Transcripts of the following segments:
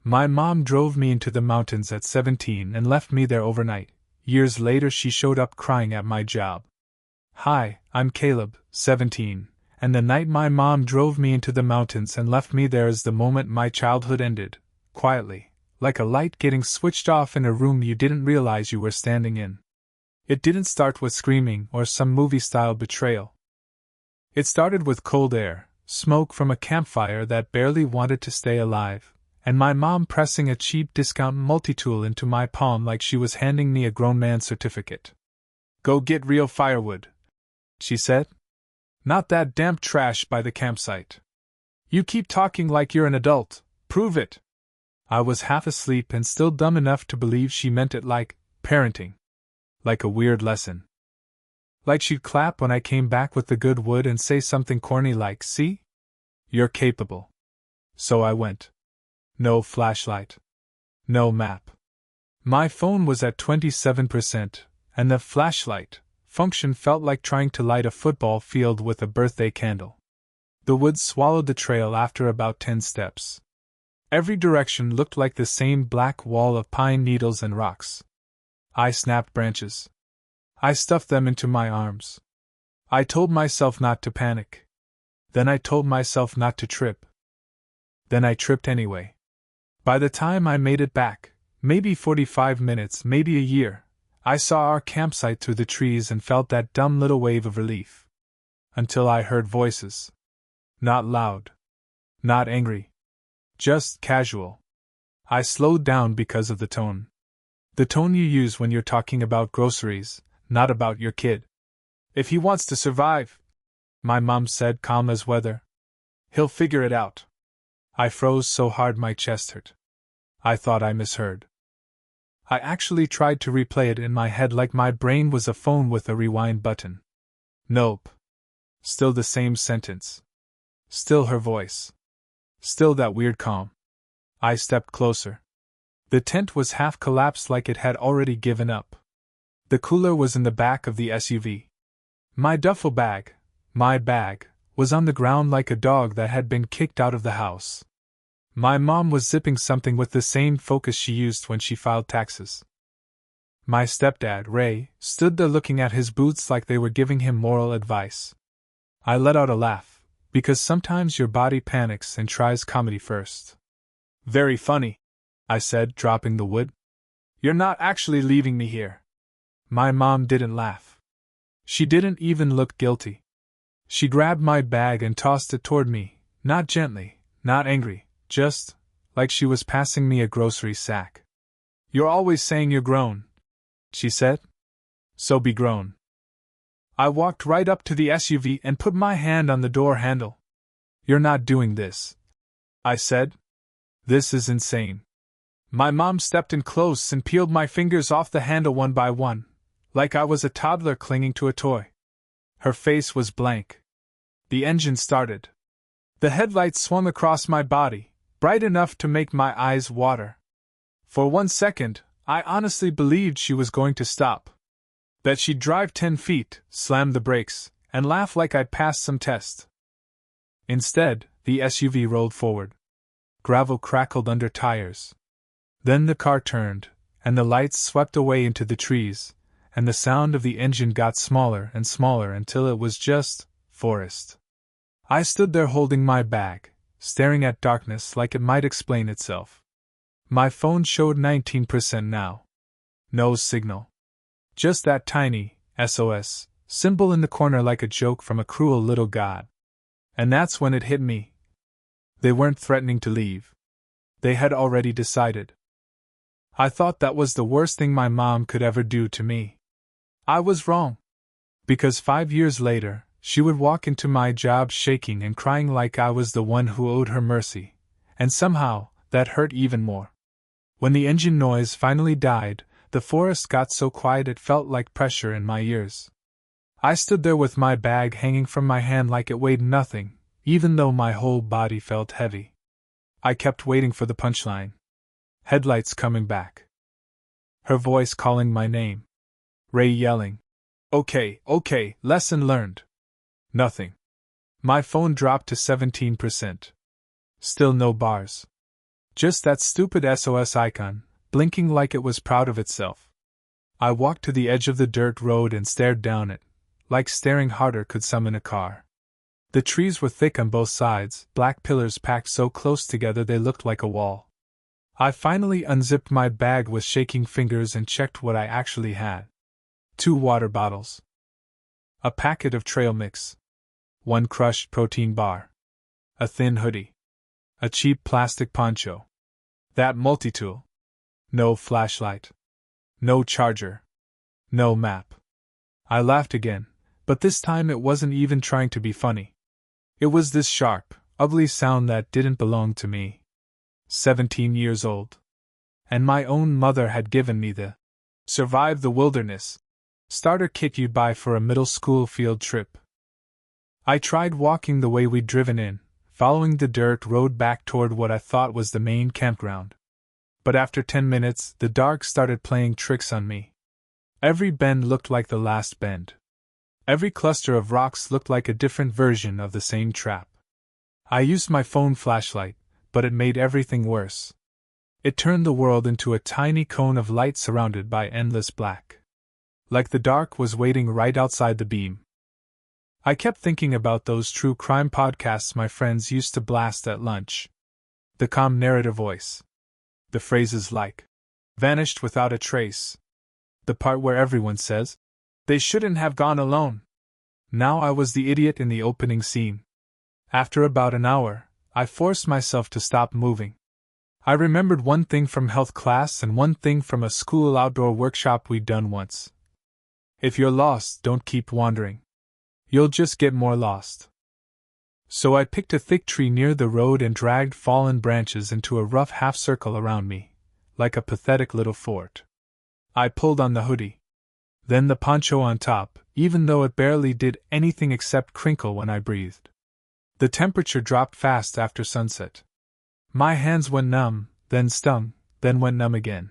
My mom drove me into the mountains at 17 and left me there overnight. Years later, she showed up crying at my job. Hi, I'm Caleb, 17, and the night my mom drove me into the mountains and left me there is the moment my childhood ended, quietly, like a light getting switched off in a room you didn't realize you were standing in. It didn't start with screaming or some movie-style betrayal. It started with cold air, smoke from a campfire that barely wanted to stay alive, and my mom pressing a cheap discount multi-tool into my palm like she was handing me a grown man's certificate. "Go get real firewood," she said. "Not that damp trash by the campsite. You keep talking like you're an adult, prove it." I was half asleep and still dumb enough to believe she meant it like parenting. Like a weird lesson. Like she'd clap when I came back with the good wood and say something corny like, "See? You're capable." So I went. No flashlight. No map. My phone was at 27%, and the flashlight function felt like trying to light a football field with a birthday candle. The woods swallowed the trail after about 10 steps. Every direction looked like the same black wall of pine needles and rocks. I snapped branches. I stuffed them into my arms. I told myself not to panic. Then I told myself not to trip. Then I tripped anyway. By the time I made it back, maybe 45 minutes, maybe a year, I saw our campsite through the trees and felt that dumb little wave of relief. Until I heard voices. Not loud. Not angry. Just casual. I slowed down because of the tone. The tone you use when you're talking about groceries, not about your kid. "If he wants to survive," my mom said, calm as weather, "he'll figure it out." I froze so hard my chest hurt. I thought I misheard. I actually tried to replay it in my head like my brain was a phone with a rewind button. Nope. Still the same sentence. Still her voice. Still that weird calm. I stepped closer. The tent was half collapsed like it had already given up. The cooler was in the back of the SUV. My duffel bag, my bag, was on the ground like a dog that had been kicked out of the house. My mom was zipping something with the same focus she used when she filed taxes. My stepdad, Ray, stood there looking at his boots like they were giving him moral advice. I let out a laugh, because sometimes your body panics and tries comedy first. "Very funny," I said, dropping the wood. "You're not actually leaving me here." My mom didn't laugh. She didn't even look guilty. She grabbed my bag and tossed it toward me, not gently, not angry, just like she was passing me a grocery sack. "You're always saying you're grown," she said. "So be grown." I walked right up to the SUV and put my hand on the door handle. "You're not doing this," I said. "This is insane." My mom stepped in close and peeled my fingers off the handle one by one, like I was a toddler clinging to a toy. Her face was blank. The engine started. The headlights swung across my body, bright enough to make my eyes water. For 1 second, I honestly believed she was going to stop. That she'd drive 10 feet, slam the brakes, and laugh like I'd passed some test. Instead, the SUV rolled forward. Gravel crackled under tires. Then the car turned, and the lights swept away into the trees, and the sound of the engine got smaller and smaller until it was just forest. I stood there holding my bag, staring at darkness like it might explain itself. My phone showed 19% now. No signal. Just that tiny SOS symbol in the corner like a joke from a cruel little god. And that's when it hit me. They weren't threatening to leave. They had already decided. I thought that was the worst thing my mom could ever do to me. I was wrong. Because 5 years later, she would walk into my job shaking and crying like I was the one who owed her mercy, and somehow, that hurt even more. When the engine noise finally died, the forest got so quiet it felt like pressure in my ears. I stood there with my bag hanging from my hand like it weighed nothing, even though my whole body felt heavy. I kept waiting for the punchline. Headlights coming back. Her voice calling my name. Ray yelling. Okay, lesson learned. Nothing. My phone dropped to 17%. Still no bars. Just that stupid SOS icon, blinking like it was proud of itself. I walked to the edge of the dirt road and stared down it, like staring harder could summon a car. The trees were thick on both sides, black pillars packed so close together they looked like a wall. I finally unzipped my bag with shaking fingers and checked what I actually had. 2 water bottles. A packet of trail mix. 1 crushed protein bar. A thin hoodie. A cheap plastic poncho. That multi-tool. No flashlight. No charger. No map. I laughed again, but this time it wasn't even trying to be funny. It was this sharp, ugly sound that didn't belong to me. 17 years old. And my own mother had given me the survive the wilderness starter kit you'd buy for a middle school field trip. I tried walking the way we'd driven in, following the dirt road back toward what I thought was the main campground. But after 10 minutes, the dark started playing tricks on me. Every bend looked like the last bend. Every cluster of rocks looked like a different version of the same trap. I used my phone flashlight, but it made everything worse. It turned the world into a tiny cone of light surrounded by endless black. Like the dark was waiting right outside the beam. I kept thinking about those true crime podcasts my friends used to blast at lunch. The calm narrator voice. The phrases like, vanished without a trace. The part where everyone says, they shouldn't have gone alone. Now I was the idiot in the opening scene. After about an hour, I forced myself to stop moving. I remembered one thing from health class and one thing from a school outdoor workshop we'd done once. If you're lost, don't keep wandering. You'll just get more lost. So I picked a thick tree near the road and dragged fallen branches into a rough half-circle around me, like a pathetic little fort. I pulled on the hoodie. Then the poncho on top, even though it barely did anything except crinkle when I breathed. The temperature dropped fast after sunset. My hands went numb, then stung, then went numb again.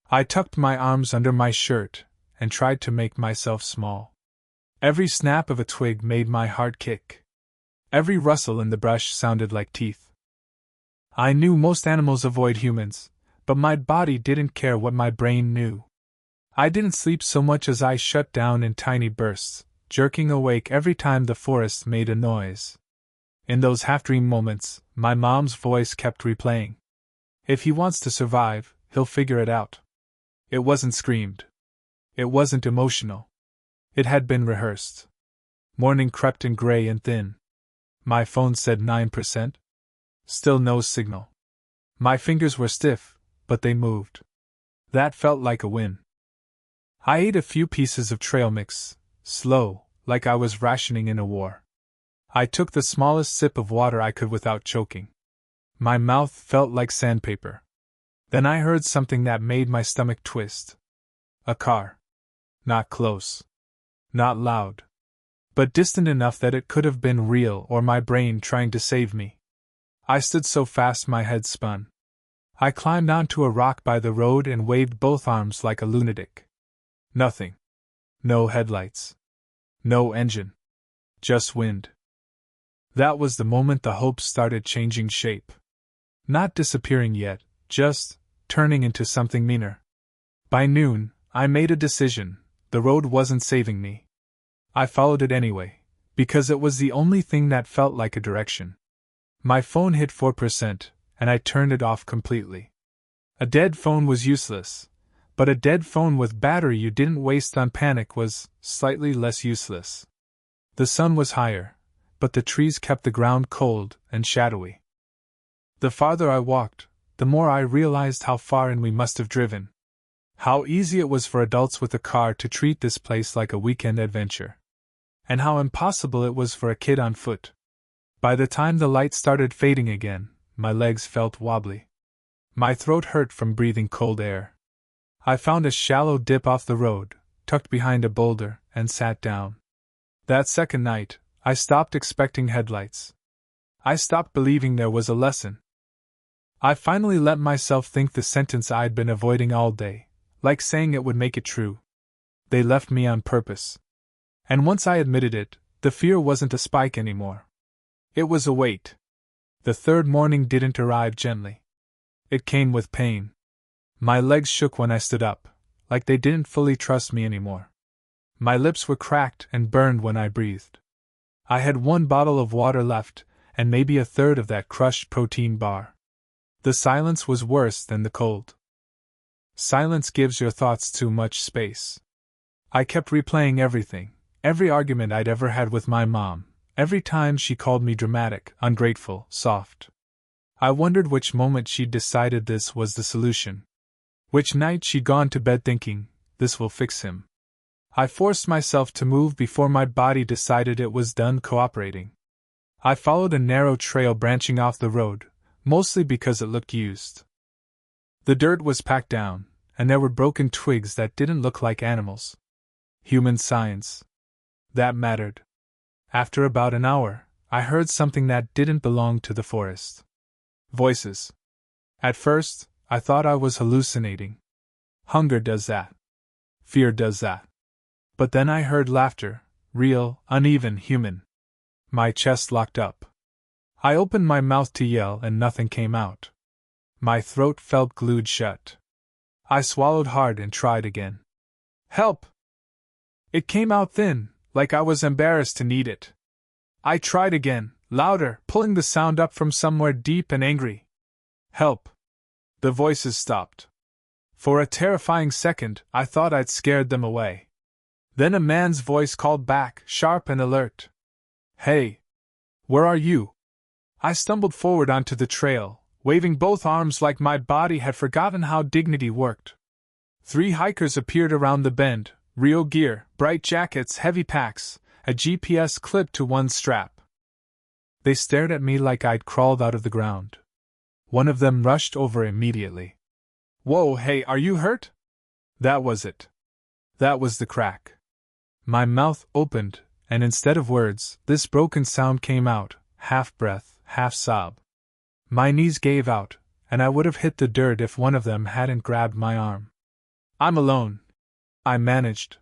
I tucked my arms under my shirt and tried to make myself small. Every snap of a twig made my heart kick. Every rustle in the brush sounded like teeth. I knew most animals avoid humans, but my body didn't care what my brain knew. I didn't sleep so much as I shut down in tiny bursts, jerking awake every time the forest made a noise. In those half-dream moments, my mom's voice kept replaying. If he wants to survive, he'll figure it out. It wasn't screamed. It wasn't emotional. It had been rehearsed. Morning crept in gray and thin. My phone said 9%. Still no signal. My fingers were stiff, but they moved. That felt like a win. I ate a few pieces of trail mix, slow, like I was rationing in a war. I took the smallest sip of water I could without choking. My mouth felt like sandpaper. Then I heard something that made my stomach twist. A car. Not close. Not loud. But distant enough that it could have been real or my brain trying to save me. I stood so fast my head spun. I climbed onto a rock by the road and waved both arms like a lunatic. Nothing. No headlights. No engine. Just wind. That was the moment the hopes started changing shape. Not disappearing yet, just turning into something meaner. By noon, I made a decision. The road wasn't saving me. I followed it anyway, because it was the only thing that felt like a direction. My phone hit 4%, and I turned it off completely. A dead phone was useless, but a dead phone with battery you didn't waste on panic was slightly less useless. The sun was higher, but the trees kept the ground cold and shadowy. The farther I walked, the more I realized how far in we must have driven. How easy it was for adults with a car to treat this place like a weekend adventure. And how impossible it was for a kid on foot. By the time the light started fading again, my legs felt wobbly. My throat hurt from breathing cold air. I found a shallow dip off the road, tucked behind a boulder, and sat down. That second night, I stopped expecting headlights. I stopped believing there was a lesson. I finally let myself think the sentence I'd been avoiding all day. Like saying it would make it true. They left me on purpose. And once I admitted it, the fear wasn't a spike anymore. It was a weight. The third morning didn't arrive gently. It came with pain. My legs shook when I stood up, like they didn't fully trust me anymore. My lips were cracked and burned when I breathed. I had 1 bottle of water left, and maybe a third of that crushed protein bar. The silence was worse than the cold. Silence gives your thoughts too much space. I kept replaying everything, every argument I'd ever had with my mom, every time she called me dramatic, ungrateful, soft. I wondered which moment she'd decided this was the solution. Which night she'd gone to bed thinking, this will fix him. I forced myself to move before my body decided it was done cooperating. I followed a narrow trail branching off the road, mostly because it looked used. The dirt was packed down, and there were broken twigs that didn't look like animals. Human signs. That mattered. After about an hour, I heard something that didn't belong to the forest. Voices. At first, I thought I was hallucinating. Hunger does that. Fear does that. But then I heard laughter, real, uneven, human. My chest locked up. I opened my mouth to yell and nothing came out. My throat felt glued shut. I swallowed hard and tried again. Help! It came out thin, like I was embarrassed to need it. I tried again, louder, pulling the sound up from somewhere deep and angry. Help! The voices stopped. For a terrifying second, I thought I'd scared them away. Then a man's voice called back, sharp and alert. Hey! Where are you? I stumbled forward onto the trail, waving both arms like my body had forgotten how dignity worked. 3 hikers appeared around the bend, real gear, bright jackets, heavy packs, a GPS clipped to one strap. They stared at me like I'd crawled out of the ground. One of them rushed over immediately. Whoa, hey, are you hurt? That was it. That was the crack. My mouth opened, and instead of words, this broken sound came out, half breath, half sob. My knees gave out, and I would have hit the dirt if one of them hadn't grabbed my arm. I'm alone. I managed.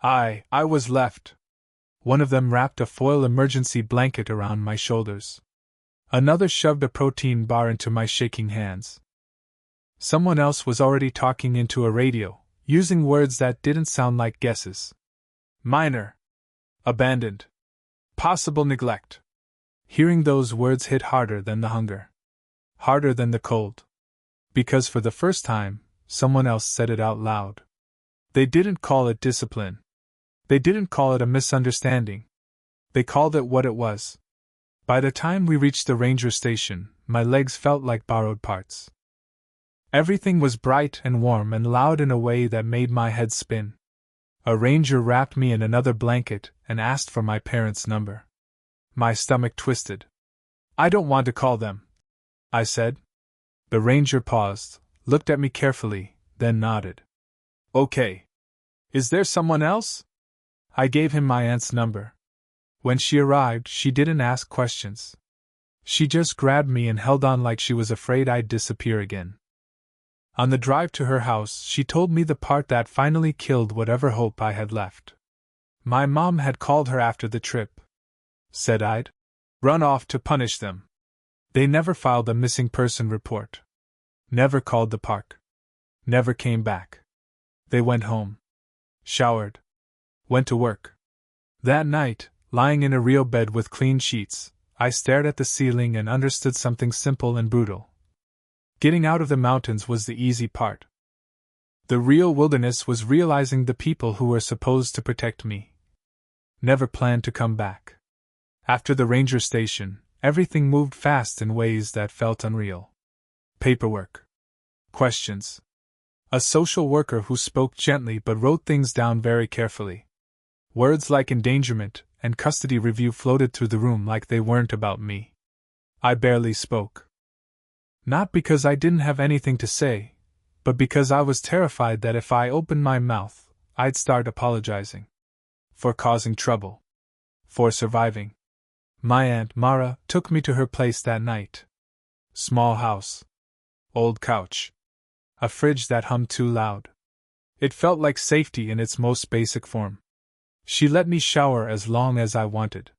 I was left. One of them wrapped a foil emergency blanket around my shoulders. Another shoved a protein bar into my shaking hands. Someone else was already talking into a radio, using words that didn't sound like guesses. Minor. Abandoned. Possible neglect. Hearing those words hit harder than the hunger. Harder than the cold. Because for the first time, someone else said it out loud. They didn't call it discipline. They didn't call it a misunderstanding. They called it what it was. By the time we reached the ranger station, my legs felt like borrowed parts. Everything was bright and warm and loud in a way that made my head spin. A ranger wrapped me in another blanket and asked for my parents' number. My stomach twisted. I don't want to call them, I said. The ranger paused, looked at me carefully, then nodded. Okay. Is there someone else? I gave him my aunt's number. When she arrived, she didn't ask questions. She just grabbed me and held on like she was afraid I'd disappear again. On the drive to her house, she told me the part that finally killed whatever hope I had left. My mom had called her after the trip. Said I'd run off to punish them. They never filed a missing person report. Never called the park. Never came back. They went home. Showered. Went to work. That night, lying in a real bed with clean sheets, I stared at the ceiling and understood something simple and brutal. Getting out of the mountains was the easy part. The real wilderness was realizing the people who were supposed to protect me never planned to come back. After the ranger station, everything moved fast in ways that felt unreal. Paperwork. Questions. A social worker who spoke gently but wrote things down very carefully. Words like endangerment and custody review floated through the room like they weren't about me. I barely spoke. Not because I didn't have anything to say, but because I was terrified that if I opened my mouth, I'd start apologizing. For causing trouble. For surviving. My Aunt Mara took me to her place that night. Small house. Old couch. A fridge that hummed too loud. It felt like safety in its most basic form. She let me shower as long as I wanted.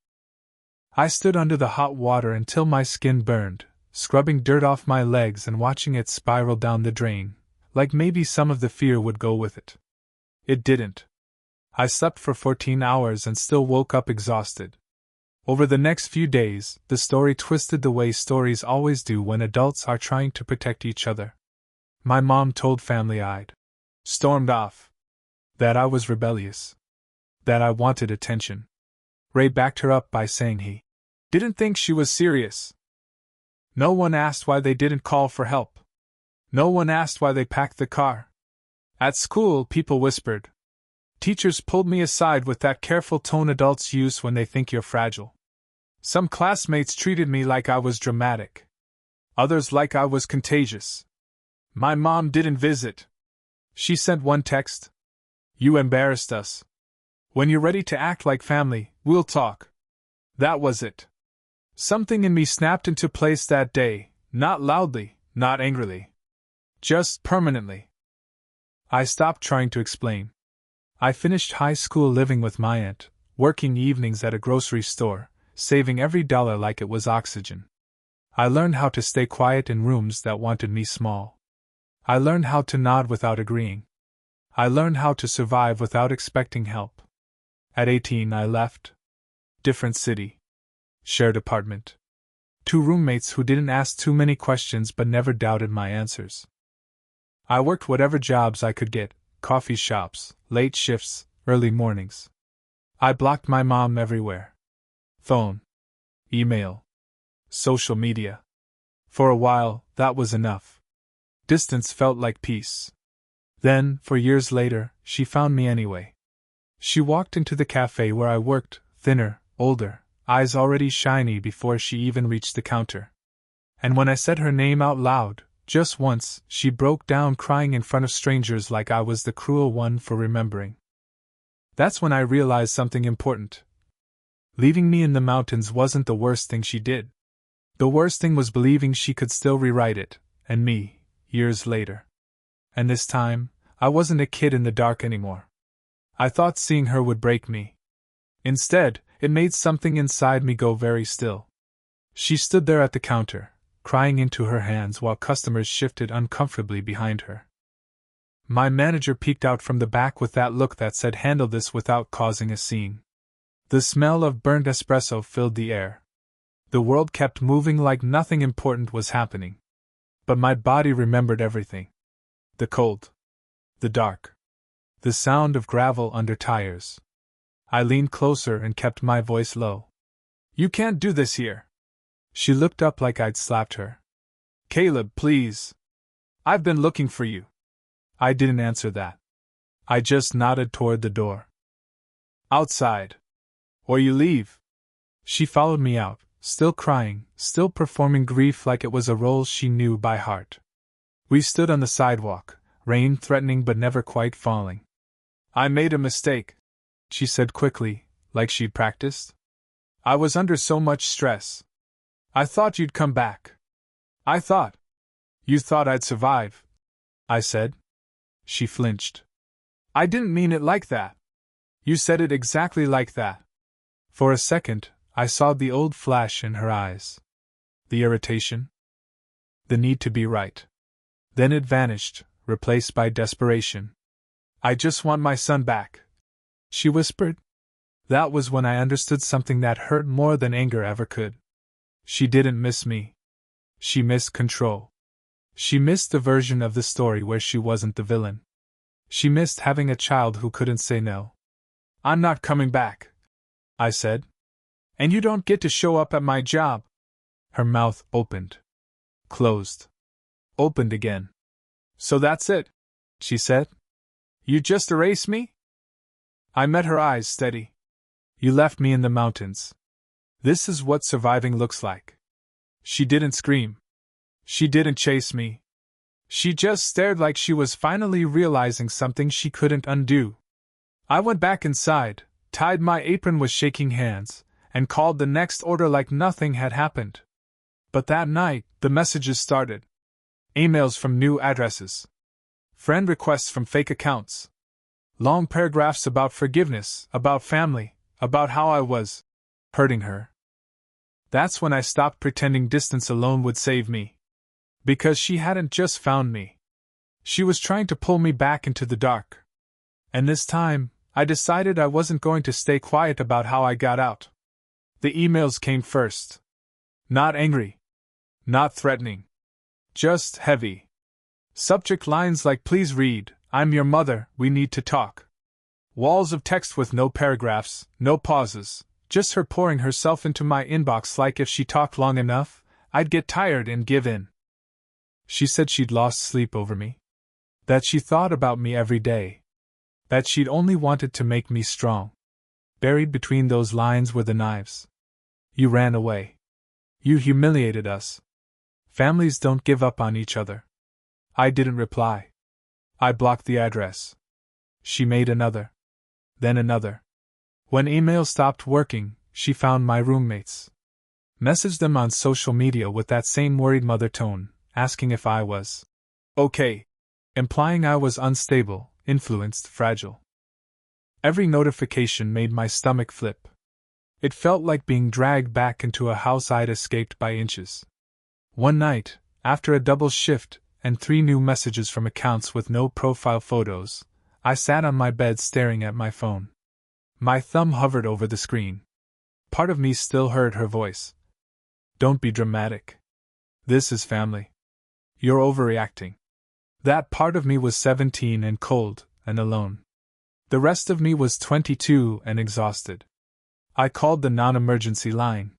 I stood under the hot water until my skin burned, scrubbing dirt off my legs and watching it spiral down the drain, like maybe some of the fear would go with it. It didn't. I slept for 14 hours and still woke up exhausted. Over the next few days, the story twisted the way stories always do when adults are trying to protect each other. My mom told family I'd stormed off, that I was rebellious, that I wanted attention. Ray backed her up by saying he didn't think she was serious. No one asked why they didn't call for help. No one asked why they packed the car. At school, people whispered. Teachers pulled me aside with that careful tone adults use when they think you're fragile. Some classmates treated me like I was dramatic. Others like I was contagious. My mom didn't visit. She sent one text. You embarrassed us. When you're ready to act like family, we'll talk. That was it. Something in me snapped into place that day, not loudly, not angrily. Just permanently. I stopped trying to explain. I finished high school living with my aunt, working evenings at a grocery store, saving every dollar like it was oxygen. I learned how to stay quiet in rooms that wanted me small. I learned how to nod without agreeing. I learned how to survive without expecting help. At 18 I left. Different city. Shared apartment. 2 roommates who didn't ask too many questions but never doubted my answers. I worked whatever jobs I could get. Coffee shops, late shifts, early mornings. I blocked my mom everywhere. Phone, email, social media. For a while, that was enough. Distance felt like peace. Then, for years later, she found me anyway. She walked into the cafe where I worked, thinner, older, eyes already shiny before she even reached the counter. And when I said her name out loud, just once, she broke down crying in front of strangers like I was the cruel one for remembering. That's when I realized something important. Leaving me in the mountains wasn't the worst thing she did. The worst thing was believing she could still rewrite it, and me, years later. And this time, I wasn't a kid in the dark anymore. I thought seeing her would break me. Instead, it made something inside me go very still. She stood there at the counter, crying into her hands while customers shifted uncomfortably behind her. My manager peeked out from the back with that look that said handle this without causing a scene. The smell of burnt espresso filled the air. The world kept moving like nothing important was happening. But my body remembered everything. The cold. The dark. The sound of gravel under tires. I leaned closer and kept my voice low. You can't do this here. She looked up like I'd slapped her. Caleb, please. I've been looking for you. I didn't answer that. I just nodded toward the door. Outside. Or you leave. She followed me out, still crying, still performing grief like it was a role she knew by heart. We stood on the sidewalk, rain threatening but never quite falling. I made a mistake, she said quickly, like she'd practiced. I was under so much stress. I thought you'd come back. I thought. You thought I'd survive, I said. She flinched. I didn't mean it like that. You said it exactly like that. For a second, I saw the old flash in her eyes. The irritation. The need to be right. Then it vanished, replaced by desperation. I just want my son back, she whispered. That was when I understood something that hurt more than anger ever could. She didn't miss me. She missed control. She missed the version of the story where she wasn't the villain. She missed having a child who couldn't say no. I'm not coming back, I said. And you don't get to show up at my job. Her mouth opened. Closed. Opened again. So that's it, she said. You just erase me? I met her eyes steady. You left me in the mountains. This is what surviving looks like. She didn't scream. She didn't chase me. She just stared like she was finally realizing something she couldn't undo. I went back inside, tied my apron with shaking hands, and called the next order like nothing had happened. But that night, the messages started. Emails from new addresses. Friend requests from fake accounts. Long paragraphs about forgiveness, about family, about how I was hurting her. That's when I stopped pretending distance alone would save me. Because she hadn't just found me. She was trying to pull me back into the dark. And this time, I decided I wasn't going to stay quiet about how I got out. The emails came first. Not angry. Not threatening. Just heavy. Subject lines like "Please read, I'm your mother, we need to talk." Walls of text with no paragraphs, no pauses, just her pouring herself into my inbox like if she talked long enough, I'd get tired and give in. She said she'd lost sleep over me. That she thought about me every day. That she'd only wanted to make me strong. Buried between those lines were the knives. You ran away. You humiliated us. Families don't give up on each other. I didn't reply. I blocked the address. She made another. Then another. When email stopped working, she found my roommates. Messaged them on social media with that same worried mother tone, asking if I was okay, implying I was unstable, influenced, fragile. Every notification made my stomach flip. It felt like being dragged back into a house I'd escaped by inches. One night, after a double shift and 3 new messages from accounts with no profile photos, I sat on my bed staring at my phone. My thumb hovered over the screen. Part of me still heard her voice. "Don't be dramatic. This is family. You're overreacting." That part of me was 17 and cold and alone. The rest of me was 22 and exhausted. I called the non-emergency line.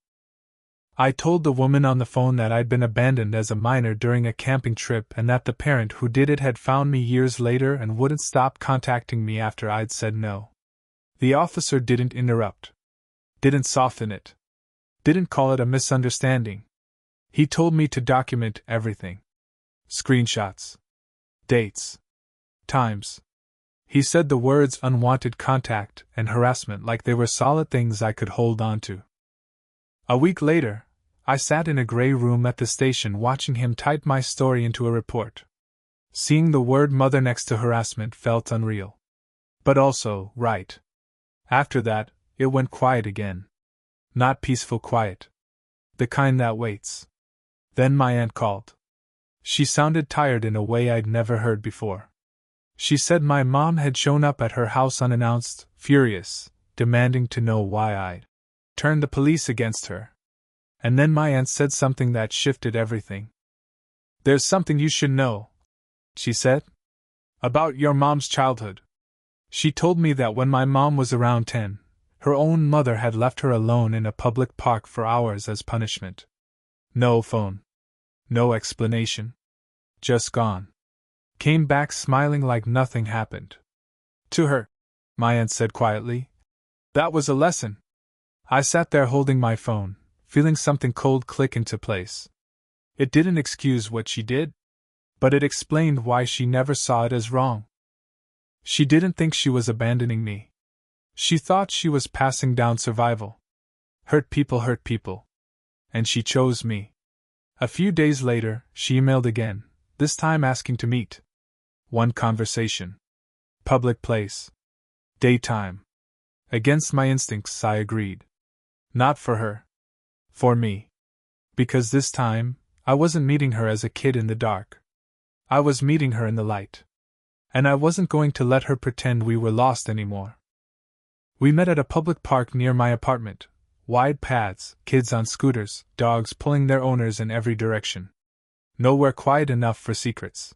I told the woman on the phone that I'd been abandoned as a minor during a camping trip and that the parent who did it had found me years later and wouldn't stop contacting me after I'd said no. The officer didn't interrupt. Didn't soften it. Didn't call it a misunderstanding. He told me to document everything. Screenshots. Dates. Times. He said the words unwanted contact and harassment like they were solid things I could hold on to. A week later, I sat in a gray room at the station watching him type my story into a report. Seeing the word mother next to harassment felt unreal. But also right. After that, it went quiet again. Not peaceful quiet. The kind that waits. Then my aunt called. She sounded tired in a way I'd never heard before. She said my mom had shown up at her house unannounced, furious, demanding to know why I'd turned the police against her. And then my aunt said something that shifted everything. "There's something you should know," she said. "About your mom's childhood." She told me that when my mom was around 10, her own mother had left her alone in a public park for hours as punishment. No phone. No explanation. Just gone. Came back smiling like nothing happened. To her, my aunt said quietly. That was a lesson. I sat there holding my phone, feeling something cold click into place. It didn't excuse what she did, but it explained why she never saw it as wrong. She didn't think she was abandoning me. She thought she was passing down survival. Hurt people. And she chose me. A few days later, she emailed again, this time asking to meet. One conversation. Public place. Daytime. Against my instincts, I agreed. Not for her. For me. Because this time, I wasn't meeting her as a kid in the dark. I was meeting her in the light. And I wasn't going to let her pretend we were lost anymore. We met at a public park near my apartment. Wide paths, kids on scooters, dogs pulling their owners in every direction. Nowhere quiet enough for secrets.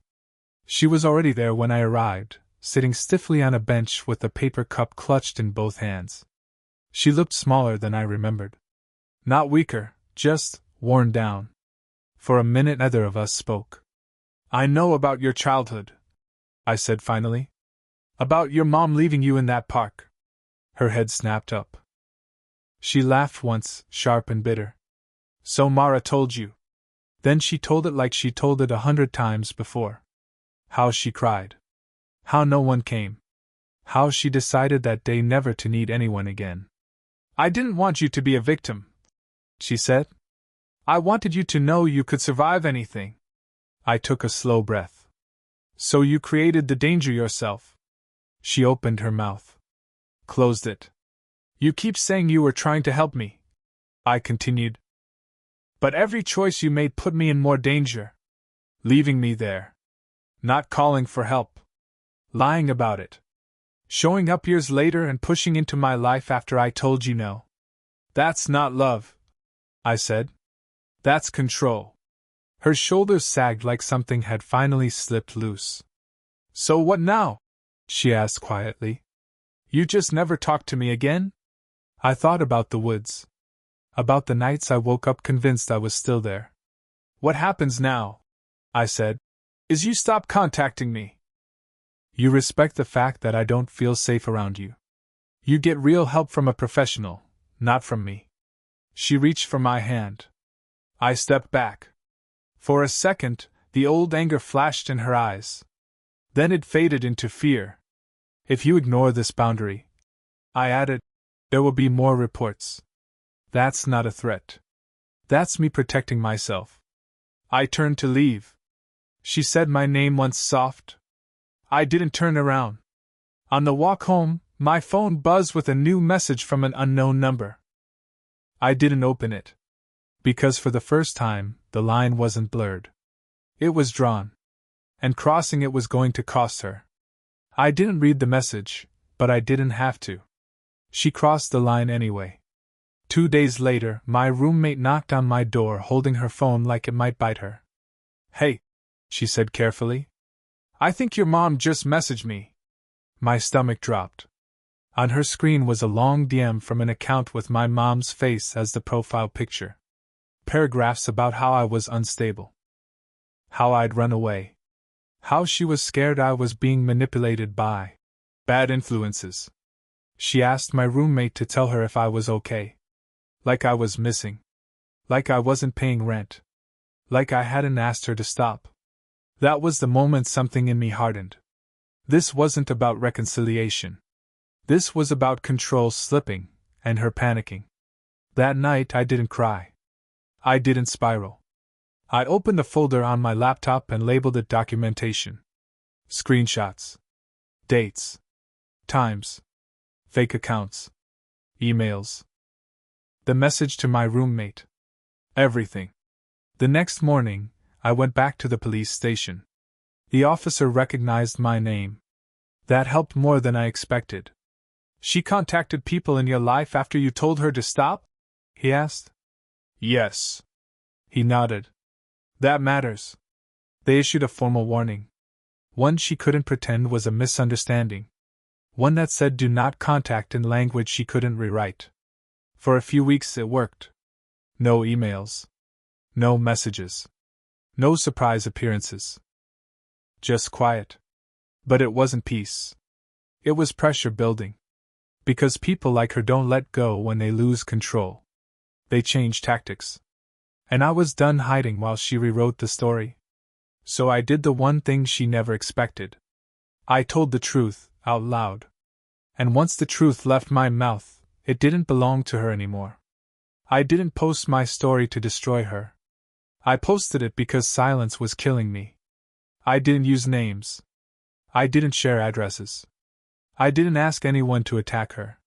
She was already there when I arrived, sitting stiffly on a bench with a paper cup clutched in both hands. She looked smaller than I remembered. Not weaker, just worn down. For a minute neither of us spoke. "I know about your childhood," I said finally. "About your mom leaving you in that park." Her head snapped up. She laughed once, sharp and bitter. "So Mara told you." Then she told it like she told it 100 times before. How she cried. How no one came. How she decided that day never to need anyone again. "I didn't want you to be a victim," she said. "I wanted you to know you could survive anything." I took a slow breath. "So you created the danger yourself." She opened her mouth. Closed it. "You keep saying you were trying to help me," I continued. But every choice you made put me in more danger. Leaving me there. Not calling for help. Lying about it. Showing up years later and pushing into my life after I told you no. That's not love, I said. That's control. Her shoulders sagged like something had finally slipped loose. So what now? She asked quietly. You just never talk to me again? I thought about the woods. About the nights I woke up convinced I was still there. What happens now, I said, is you stop contacting me. You respect the fact that I don't feel safe around you. You get real help from a professional, not from me. She reached for my hand. I stepped back. For a second, the old anger flashed in her eyes. Then it faded into fear. If you ignore this boundary, I added, there will be more reports. That's not a threat. That's me protecting myself. I turned to leave. She said my name once soft. I didn't turn around. On the walk home, my phone buzzed with a new message from an unknown number. I didn't open it. Because for the first time, the line wasn't blurred. It was drawn. And crossing it was going to cost her. I didn't read the message, but I didn't have to. She crossed the line anyway. 2 days later, my roommate knocked on my door holding her phone like it might bite her. Hey, she said carefully. I think your mom just messaged me. My stomach dropped. On her screen was a long DM from an account with my mom's face as the profile picture. Paragraphs about how I was unstable. How I'd run away. How she was scared I was being manipulated by bad influences. She asked my roommate to tell her if I was okay. Like I was missing. Like I wasn't paying rent. Like I hadn't asked her to stop. That was the moment something in me hardened. This wasn't about reconciliation. This was about control slipping, and her panicking. That night I didn't cry. I didn't spiral. I opened the folder on my laptop and labeled it documentation. Screenshots. Dates. Times. Fake accounts. Emails. The message to my roommate. Everything. The next morning, I went back to the police station. The officer recognized my name. That helped more than I expected. She contacted people in your life after you told her to stop? He asked. Yes. He nodded. That matters. They issued a formal warning. One she couldn't pretend was a misunderstanding. One that said do not contact in language she couldn't rewrite. For a few weeks it worked. No emails. No messages. No surprise appearances. Just quiet. But it wasn't peace. It was pressure building. Because people like her don't let go when they lose control. They change tactics. And I was done hiding while she rewrote the story. So I did the one thing she never expected. I told the truth, out loud. And once the truth left my mouth, it didn't belong to her anymore. I didn't post my story to destroy her. I posted it because silence was killing me. I didn't use names. I didn't share addresses. I didn't ask anyone to attack her.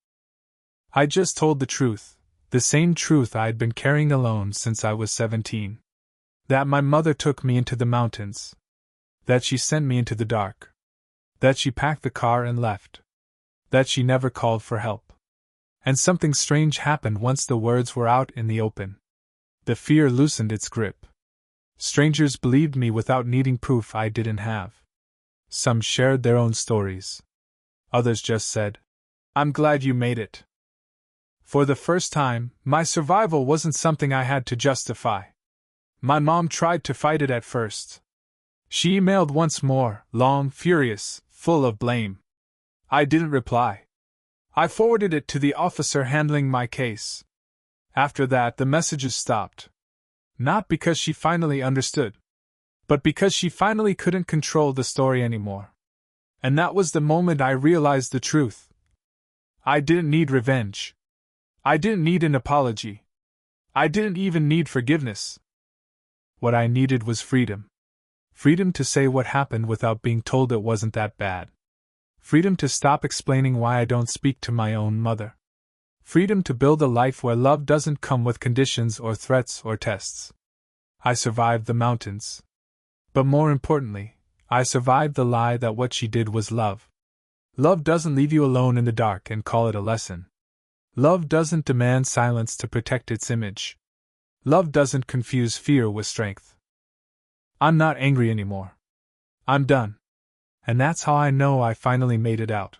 I just told the truth, the same truth I'd been carrying alone since I was 17. That my mother took me into the mountains. That she sent me into the dark. That she packed the car and left. That she never called for help. And something strange happened once the words were out in the open. The fear loosened its grip. Strangers believed me without needing proof I didn't have. Some shared their own stories. Others just said, "I'm glad you made it." For the first time, my survival wasn't something I had to justify. My mom tried to fight it at first. She emailed once more, long, furious, full of blame. I didn't reply. I forwarded it to the officer handling my case. After that, the messages stopped. Not because she finally understood, but because she finally couldn't control the story anymore. And that was the moment I realized the truth. I didn't need revenge. I didn't need an apology. I didn't even need forgiveness. What I needed was freedom. Freedom to say what happened without being told it wasn't that bad. Freedom to stop explaining why I don't speak to my own mother. Freedom to build a life where love doesn't come with conditions or threats or tests. I survived the mountains. But more importantly, I survived the lie that what she did was love. Love doesn't leave you alone in the dark and call it a lesson. Love doesn't demand silence to protect its image. Love doesn't confuse fear with strength. I'm not angry anymore. I'm done. And that's how I know I finally made it out.